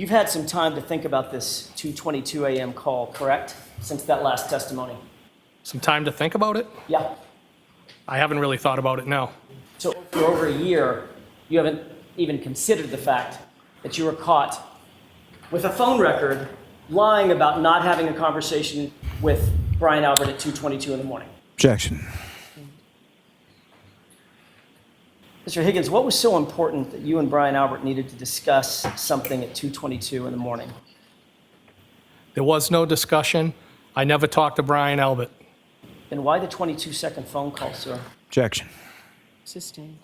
You've had some time to think about this 2:22 a.m. call, correct? Since that last testimony. Some time to think about it? Yeah. I haven't really thought about it, no. So for over a year, you haven't even considered the fact that you were caught with a phone record lying about not having a conversation with Brian Albert at 2:22 in the morning. Objection. Mr. Higgins, what was so important that you and Brian Albert needed to discuss something at 2:22 in the morning? There was no discussion. I never talked to Brian Albert. Then why the 22-second phone call, sir? Objection. Sustained.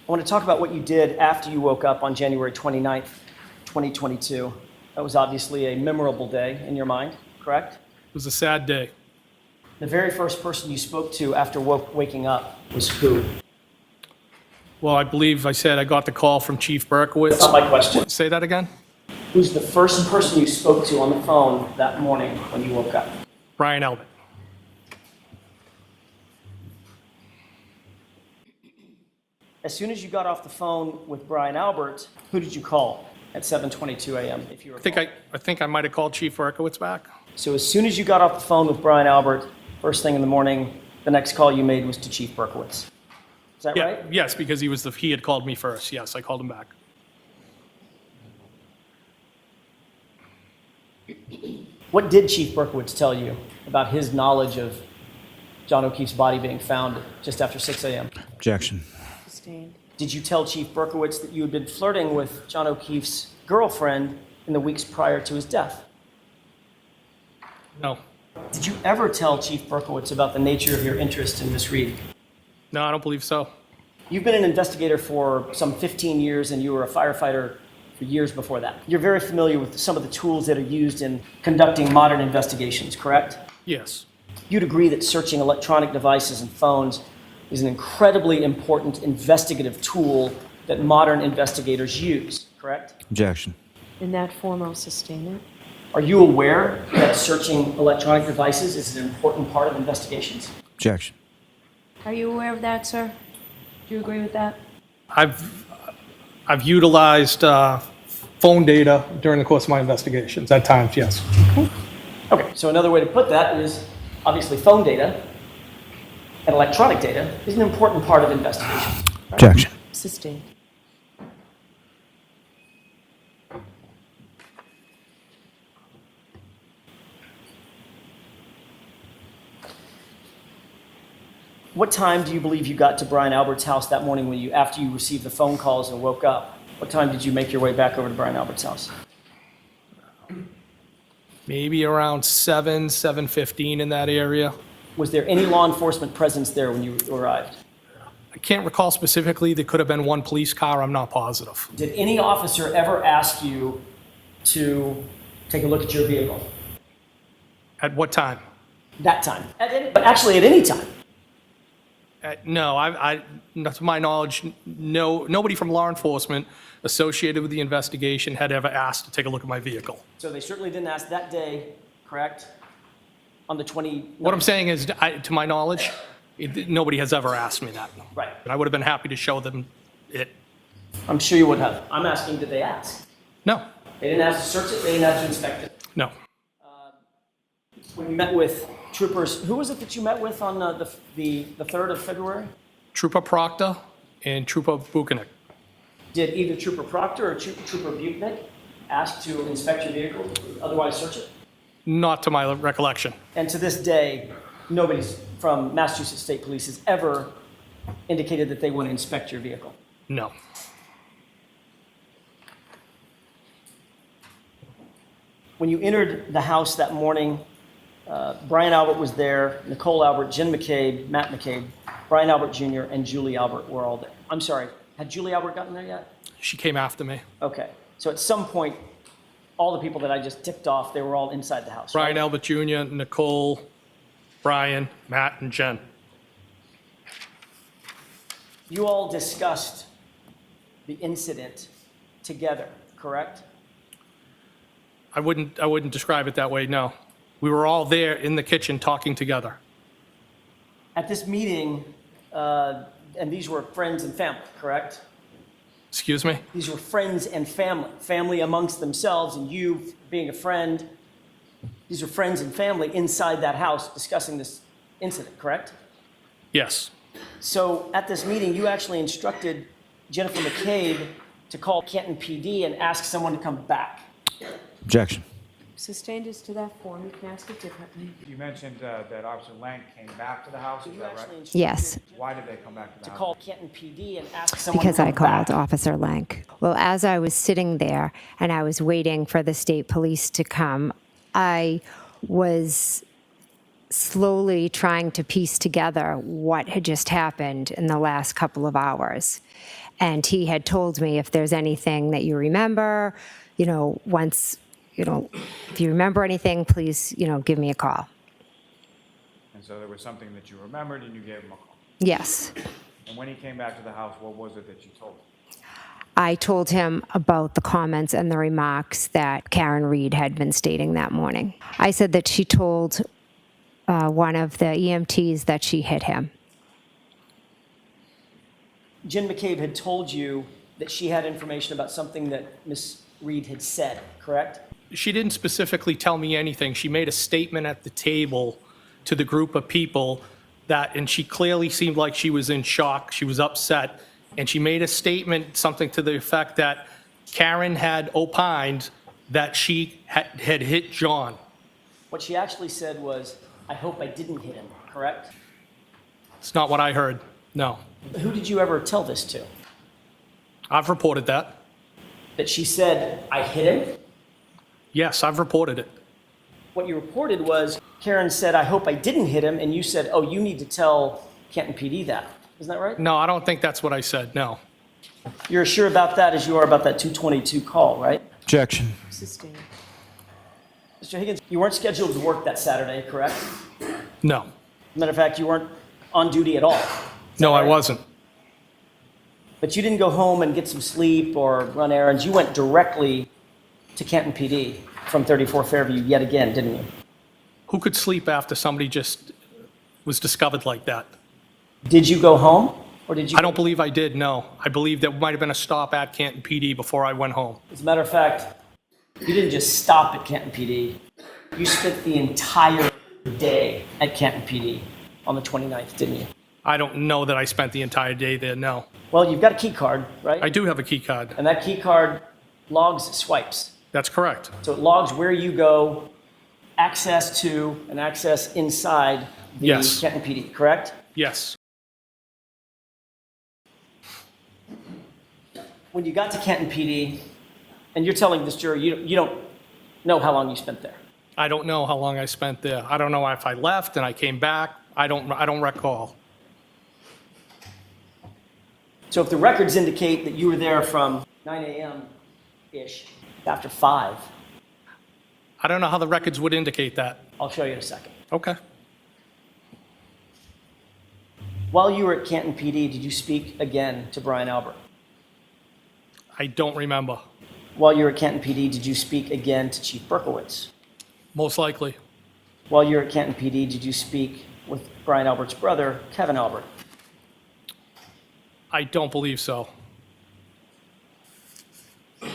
I want to talk about what you did after you woke up on January 29th, 2022. That was obviously a memorable day in your mind, correct? It was a sad day. The very first person you spoke to after waking up was who? Well, I believe I said I got the call from Chief Berkowitz. That's not my question. Say that again? Who's the first person you spoke to on the phone that morning when you woke up? Brian Albert. As soon as you got off the phone with Brian Albert, who did you call at 7:22 a.m., if you recall? I think I might have called Chief Berkowitz back. So as soon as you got off the phone with Brian Albert, first thing in the morning, the next call you made was to Chief Berkowitz. Is that right? Yes, because he had called me first. Yes, I called him back. What did Chief Berkowitz tell you about his knowledge of John O'Keefe's body being found just after 6 a.m.? Objection. Sustained. Did you tell Chief Berkowitz that you had been flirting with John O'Keefe's girlfriend in the weeks prior to his death? No. Did you ever tell Chief Berkowitz about the nature of your interest in Miss Reed? No, I don't believe so. You've been an investigator for some 15 years, and you were a firefighter for years before that. You're very familiar with some of the tools that are used in conducting modern investigations, correct? Yes. You'd agree that searching electronic devices and phones is an incredibly important investigative tool that modern investigators use, correct? Objection. In that form, I'll sustain it. Are you aware that searching electronic devices is an important part of investigations? Objection. Are you aware of that, sir? Do you agree with that? I've utilized phone data during the course of my investigations at times, yes. Okay, so another way to put that is obviously phone data and electronic data is an important part of investigation. Right? Objection. Sustained. What time do you believe you got to Brian Albert's house that morning after you received the phone calls and woke up? What time did you make your way back over to Brian Albert's house? Maybe around 7:15 in that area. Was there any law enforcement presence there when you arrived? I can't recall specifically. There could have been one police car. I'm not positive. Did any officer ever ask you to take a look at your vehicle? At what time? That time. But actually at any time. No, to my knowledge, nobody from law enforcement associated with the investigation had ever asked to take a look at my vehicle. So they certainly didn't ask that day, correct? On the 20... What I'm saying is, to my knowledge, nobody has ever asked me that. Right. And I would have been happy to show them it. I'm sure you would have. I'm asking, did they ask? No, They didn't ask to search it, they didn't ask to inspect it. no. When you met with troopers, who was it that you met with on the 3rd of February? Trooper Proctor and Trooper Buchanan. Did either Trooper Proctor or Trooper Buchanan ask to inspect your vehicle, otherwise search it? Not to my recollection. And to this day, nobody from Massachusetts State Police has ever indicated that they want to inspect your vehicle. No. When you entered the house that morning, Brian Albert was there, Nicole Albert, Jen McCabe, Matt McCabe, Brian Albert Jr., and Julie Albert were all there. I'm sorry, had Julie Albert gotten there yet? She came after me. Okay, so at some point, all the people that I just ticked off, they were all inside the house, Brian right? Albert Jr., Nicole, Brian, Matt, and Jen. You all discussed the incident together, correct? I wouldn't describe it that way, no. We were all there in the kitchen talking together. At this meeting, and these were friends and family, correct? Excuse me? These were friends and family amongst themselves, and you being a friend. These are friends and family inside that house discussing this incident, correct? Yes. So at this meeting, you actually instructed Jennifer McCabe to call Canton PD and ask someone to come back. Objection. Sustained as to that form, you can ask it differently. You mentioned that Officer Lang came back to the house, is You that actually right? instructed Yes. Why did they come back to the to house? call Canton PD and ask someone Because to come I called back. Officer Lank. Well, as I was sitting there and I was waiting for the state police to come, I was slowly trying to piece together what had just happened in the last couple of hours. And he had told me, if there's anything that you remember, once, if you remember anything, please, give me a call. And so there was something that you remembered and you gave him a call. Yes. And when he came back to the house, what was it that you told him? I told him about the comments and the remarks that Karen Reed had been stating that morning. I said that she told one of the EMTs that she hit him. Jen McCabe had told you that she had information about something that Ms. Reed had said, correct? She didn't specifically tell me anything. She made a statement at the table to the group of people and she clearly seemed like she was in shock. She was upset. And she made a statement, something to the effect that Karen had opined that she had hit John. What she actually said was, I hope I didn't hit him, correct? It's not what I heard, no. Who did you ever tell this to? I've reported that. That she said, I hit him? Yes, I've reported it. What you reported was, Karen said, I hope I didn't hit him, and you said, oh, you need to tell Canton PD that. Isn't that right? No, I don't think that's what I said, no. You're as sure about that as you are about that 222 call, right? Objection. Sustained. Mr. Higgins, you weren't scheduled to work that Saturday, correct? No. Matter of fact, you weren't on duty at all. No, I right? wasn't. But you didn't go home and get some sleep or run errands. You went directly to Canton PD from 34 Fairview yet again, didn't you? Who could sleep after somebody just was discovered like that? Did you go home, or did you? I don't believe I did, no. I believe there might have been a stop at Canton PD before I went home. As a matter of fact, you didn't just stop at Canton PD. You spent the entire day at Canton PD on the 29th, didn't you? I don't know that I spent the entire day there, no. Well, you've got a key card, right? I do have a key card. And that key card logs swipes. That's correct. So it logs where you go, access to, and access inside the Yes. Canton PD, correct? Yes. When you got to Canton PD, and you're telling this jury you don't know how long you spent there. I don't know how long I spent there. I don't know if I left and I came back. I don't recall. So if the records indicate that you were there from 9 a.m.-ish after 5, I don't know how the records would indicate that. I'll show you in a second. Okay. While you were at Canton PD, did you speak again to Brian Albert? I don't remember. While you were at Canton PD, did you speak again to Chief Berkowitz? Most likely. While you were at Canton PD, did you speak with Brian Albert's brother, Kevin Albert? I don't believe so. Your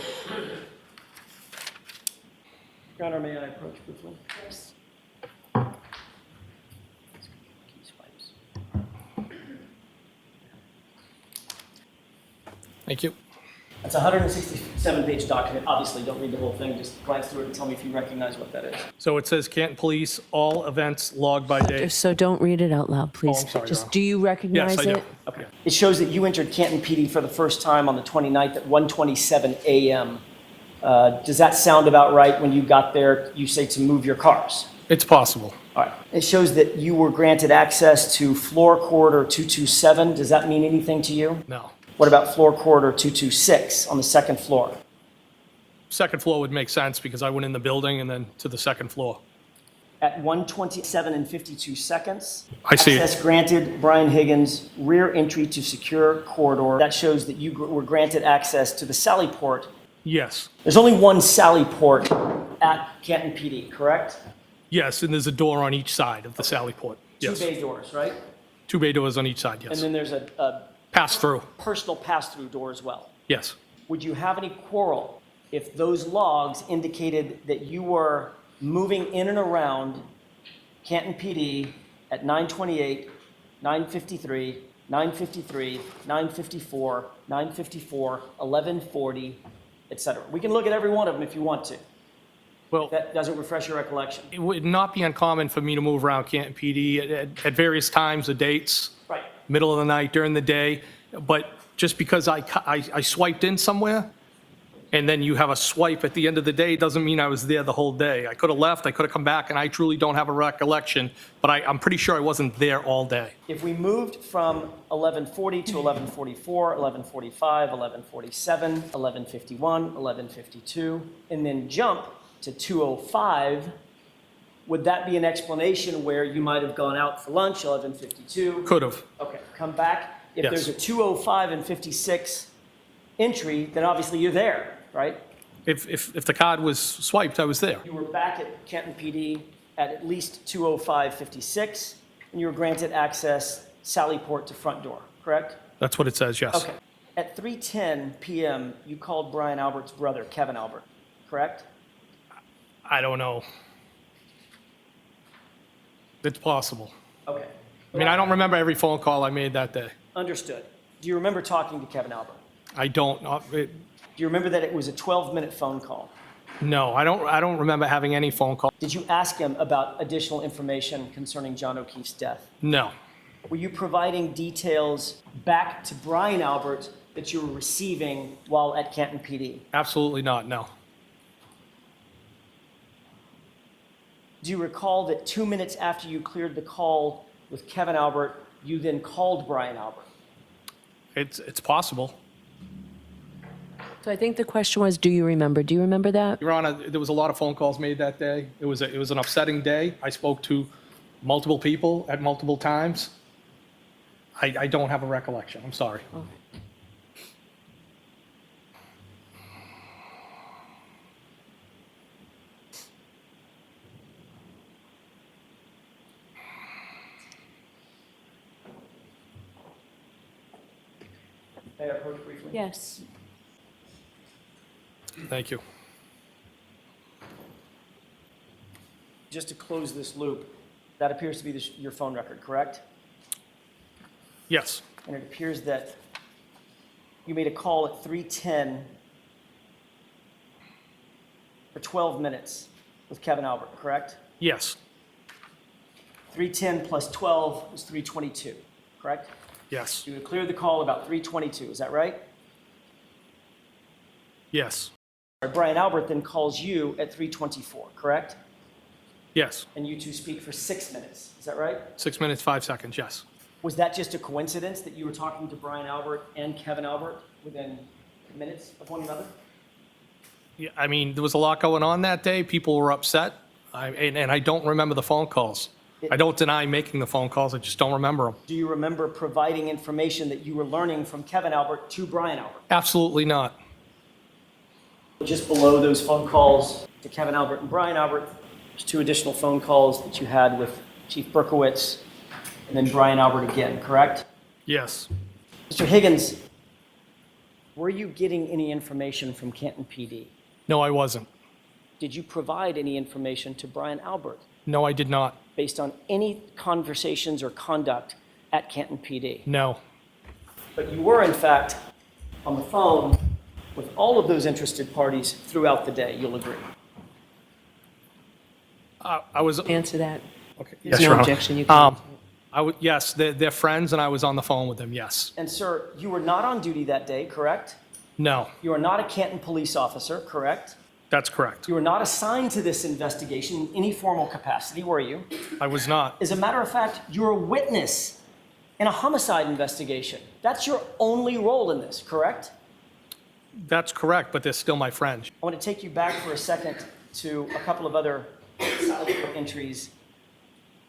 Honor, may I approach briefly? Thank you. It's a 167-page document. Obviously, don't read the whole thing. Just glance through it and tell me if you recognize what that is. So it says Canton Police, all events logged by day. So don't read it out loud, please. I'm sorry, Your Just, Honor. do you recognize Yes, I do. it? Okay. It shows that you entered Canton PD for the first time on the 29th at 1:27 a.m. Does that sound about right? When you got there, you say to move your cars. It's possible. All right. It shows that you were granted access to floor corridor 227. Does that mean anything to you? No. What about floor corridor 226 on the second floor? Second floor would make sense because I went in the building and then to the second floor. At 1:27 and 52 seconds, I see it. access granted Brian Higgins, rear entry to secure corridor. That shows that you were granted access to the Sallyport. Yes. There's only one Sallyport at Canton PD, correct? Yes, and there's a door on each side of the Sallyport. Two Yes. bay doors, right? 2 bay doors on each side, And yes. then there's a Pass through, personal pass-through door as well. yes. Would you have any quarrel if those logs indicated that you were moving in and around Canton PD at 9:28, 9:53, 9:53, 9:54, 9:54, 11:40, et cetera? We can look at every one of them if you want to. Well, That doesn't refresh your recollection. it would not be uncommon for me to move around Canton PD at various times or dates, Right. middle of the night, during the day, but just because I swiped in somewhere, and then you have a swipe at the end of the day, doesn't mean I was there the whole day. I could have left, I could have come back, and I truly don't have a recollection, but I'm pretty sure I wasn't there all day. If we moved from 11:40 to 11:44, 11:45, 11:47, 11:51, 11:52, and then jump to 2:05, would that be an explanation where you might have gone out for lunch, 11:52? Could have, Okay, come back. If Yes. there's a 2:05 and 56 entry, then obviously you're there, right? if the card was swiped, I was there. You were back at Canton PD at least 2:05:56, and you were granted access Sallyport to front door, correct? That's what it says, yes. Okay. At 3:10 PM, you called Brian Albert's brother, Kevin Albert, correct? I don't know. It's possible. Okay. I mean, I don't remember every phone call I made that day. Understood. Do you remember talking to Kevin Albert? I don't, Do you remember that it was a 12-minute phone call? no, I don't remember having any phone call. Did you ask him about additional information concerning John O'Keefe's death? No, Were you providing details back to Brian Albert that you were receiving while at Canton PD? absolutely not, no. Do you recall that 2 minutes after you cleared the call with Kevin Albert, you then called Brian Albert? It's possible. So I think the question was, do you remember? Do you remember that? Your Honor, there was a lot of phone calls made that day. It was an upsetting day. I spoke to multiple people at multiple times. I don't have a recollection, I'm sorry. May I approach briefly? Yes. Thank you. Just to close this loop, that appears to be your phone record, correct? Yes, And it appears that you made a call at 3:10 for 12 minutes with Kevin Albert, correct? yes, 3:10 plus 12 was 3:22, correct? yes, You had cleared the call about 3:22, is that right? yes, Brian Albert then calls you at 3:24, correct? yes. And you two speak for 6 minutes, is that right? 6 minutes, 5 seconds, yes. Was that just a coincidence that you were talking to Brian Albert and Kevin Albert within minutes of one another? Yeah, I mean, there was a lot going on that day. People were upset, and I don't remember the phone calls. I don't deny making the phone calls, I just don't remember them. Do you remember providing information that you were learning from Kevin Albert to Brian Albert? Absolutely not. Just below those phone calls to Kevin Albert and Brian Albert, there's 2 additional phone calls that you had with Chief Berkowitz and then Brian Albert again, correct? Yes, Mr. Higgins, were you getting any information from Canton PD? no, I wasn't. Did you provide any information to Brian Albert No, I did not. based on any conversations or conduct at Canton PD? No, But you were, in fact, on the phone with all of those interested parties throughout the day, you'll agree. I was, Answer that. okay. There's Yes, Your no Honor. objection. You can. Yes, they're friends, and I was on the phone with them, yes. And sir, you were not on duty that day, correct? No, You are not a Canton police officer, correct? that's correct. You were not assigned to this investigation in any formal capacity, were you? I was not. As a matter of fact, you're a witness in a homicide investigation. That's your only role in this, correct? That's correct, but they're still my friends. I want to take you back for a second to a couple of other entries,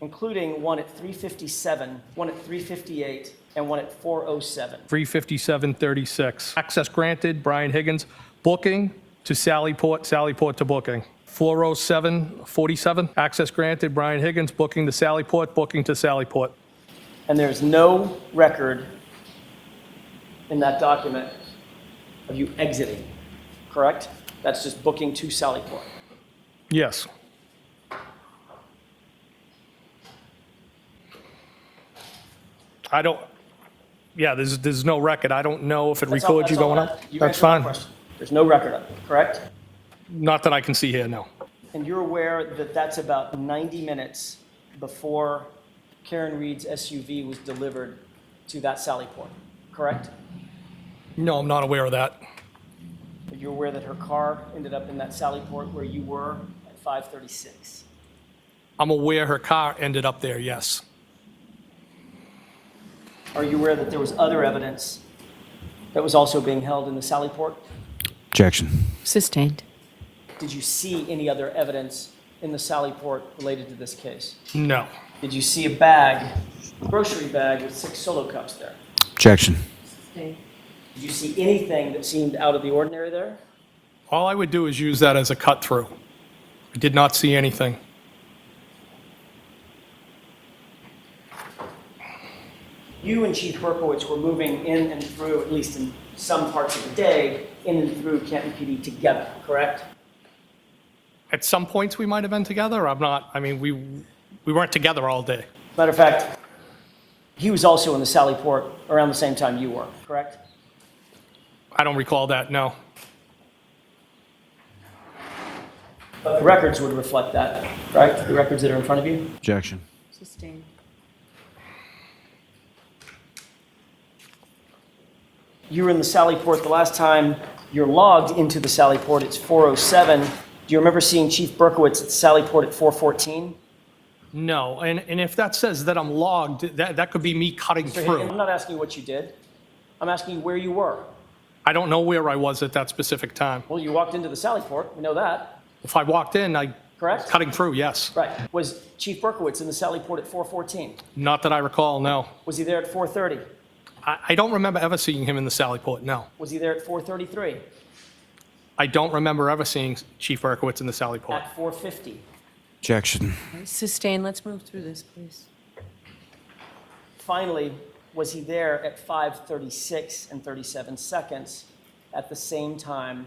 including one at 3:57, one at 3:58, and one at 4:07. 35736. Access granted, Brian Higgins. Booking to Sallyport, Sallyport to booking. 40747. Access granted, Brian Higgins. Booking to Sallyport, booking to Sallyport. And there's no record in that document of you exiting, correct? That's just booking to Sallyport. Yes. I don't, yeah, there's no record. I don't know if it That's all- records you that's all going I- up. you That's answered my fine. question. There's no record of it, correct? Not that I can see here, no. And you're aware that that's about 90 minutes before Karen Reed's SUV was delivered to that Sallyport, correct? No, I'm not aware of that. You're aware that her car ended up in that Sallyport where you were at 5:36. I'm aware her car ended up there, yes. Are you aware that there was other evidence that was also being held in the Sallyport? Objection. Sustained. Did you see any other evidence in the Sallyport related to this case? No. Did you see a bag, a grocery bag with 6 Solo cups there? Objection. Did you see anything that seemed out of the ordinary there? All I would do is use that as a cut-through. I did not see anything. You and Chief Berkowitz were moving in and through, at least in some parts of the day, in and through Canton PD together, correct? At some points, we might have been together. I'm not, I mean, we weren't together all day. Matter of fact, he was also in the Sallyport around the same time you were, correct? I don't recall that, no. But the records would reflect that, right? The records that are in front of you? Objection. Sustained. You were in the Sallyport the last time you're logged into the Sallyport, it's 4:07. Do you remember seeing Chief Berkowitz at the Sallyport at 4:14? No, and if that says that I'm logged, that could be me cutting I'm through. not asking you what you did. I'm asking you where you were. I don't know where I was at that specific time. Well, you walked into the Sallyport, we know that, If I walked in, correct? cutting through, yes. Right. Was Chief Berkowitz in the Sallyport at 4:14? Not that I recall, no. Was he there at 4:30? I don't remember ever seeing him in the Sallyport, no. Was he there at 4:33? I don't remember ever seeing Chief Berkowitz in the Sallyport. At 4:50? Objection. Sustained. Let's move through this, please. Finally, was he there at 5:36 and 37 seconds at the same time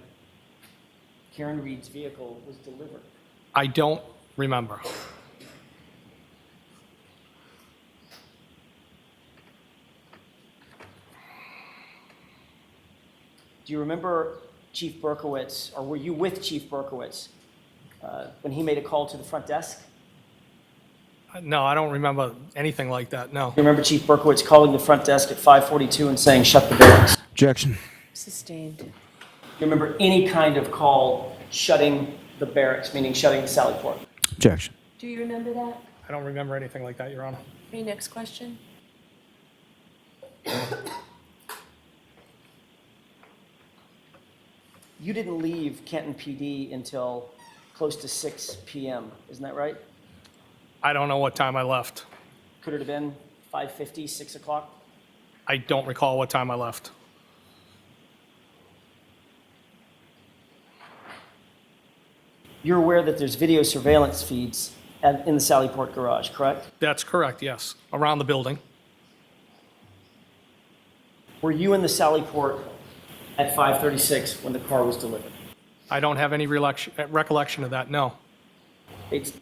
Karen Reed's vehicle was delivered? I don't remember. Do you remember Chief Berkowitz, or were you with Chief Berkowitz when he made a call to the front desk? No, I don't remember anything like that, no. Do you remember Chief Berkowitz calling the front desk at 5:42 and saying, "Shut the barracks"? Do Objection. Sustained. you remember any kind of call shutting the barracks, meaning shutting the Sallyport? Objection. Do you remember that? I don't remember anything like that, Your Honor. Okay, next question. You didn't leave Canton PD until close to 6 p.m., isn't that right? I don't know what time I left. Could it have been 5:50, 6 o'clock? I don't recall what time I left. You're aware that there's video surveillance feeds in the Sallyport garage, correct? That's correct, yes. Around the building. Were you in the Sallyport at 5:36 when the car was delivered? I don't have any recollection of that, no. It's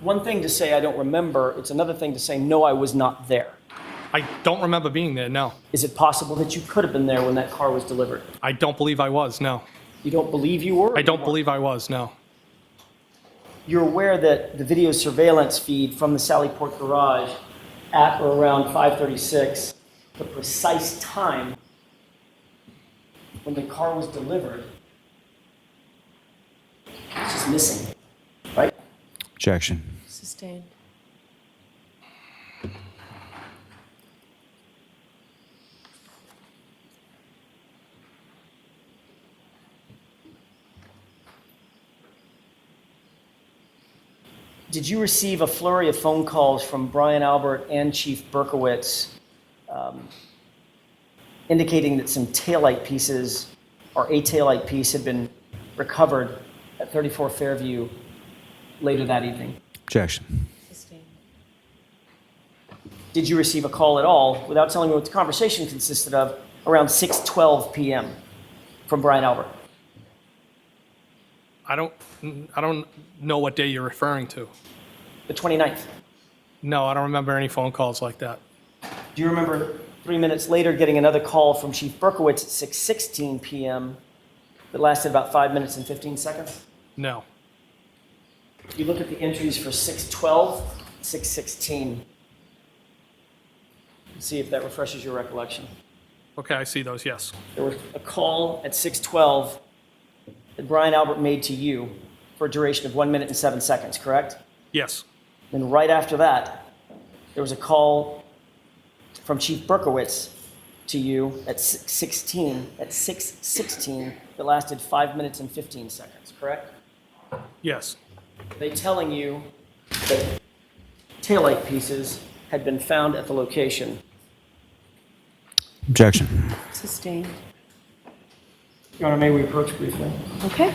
one thing to say I don't remember, it's another thing to say, no, I was not there. I don't remember being there, no. Is it possible that you could have been there when that car was delivered? I don't believe I was, no. You don't believe you were? or I you don't weren't? believe I was, no. You're aware that the video surveillance feed from the Sallyport garage at or around 5:36, the precise time when the car was delivered, it's just missing, right? Objection. Sustained. Did you receive a flurry of phone calls from Brian Albert and Chief Berkowitz indicating that some taillight pieces or a taillight piece had been recovered at 34 Fairview later that evening? Objection. Sustained. did you receive a call at all, without telling me what the conversation consisted of, around 6:12 p.m. from Brian Albert? I don't know what day you're referring to. The 29th. No, I don't remember any phone calls like that. Do you remember 3 minutes later getting another call from Chief Berkowitz at 6:16 p.m. that lasted about 5 minutes and 15 seconds? No. You look at the entries for 6:12, 6:16. See if that refreshes your recollection. Okay, I see those, yes. There was a call at 6:12 that Brian Albert made to you for a duration of 1 minute and 7 seconds, correct? Yes. Then right after that, there was a call from Chief Berkowitz to you at 6:16 that lasted 5 minutes and 15 seconds, correct? Yes. They telling you that taillight pieces had been found at the location. Objection. Sustained. Your Honor, may we approach briefly? Okay.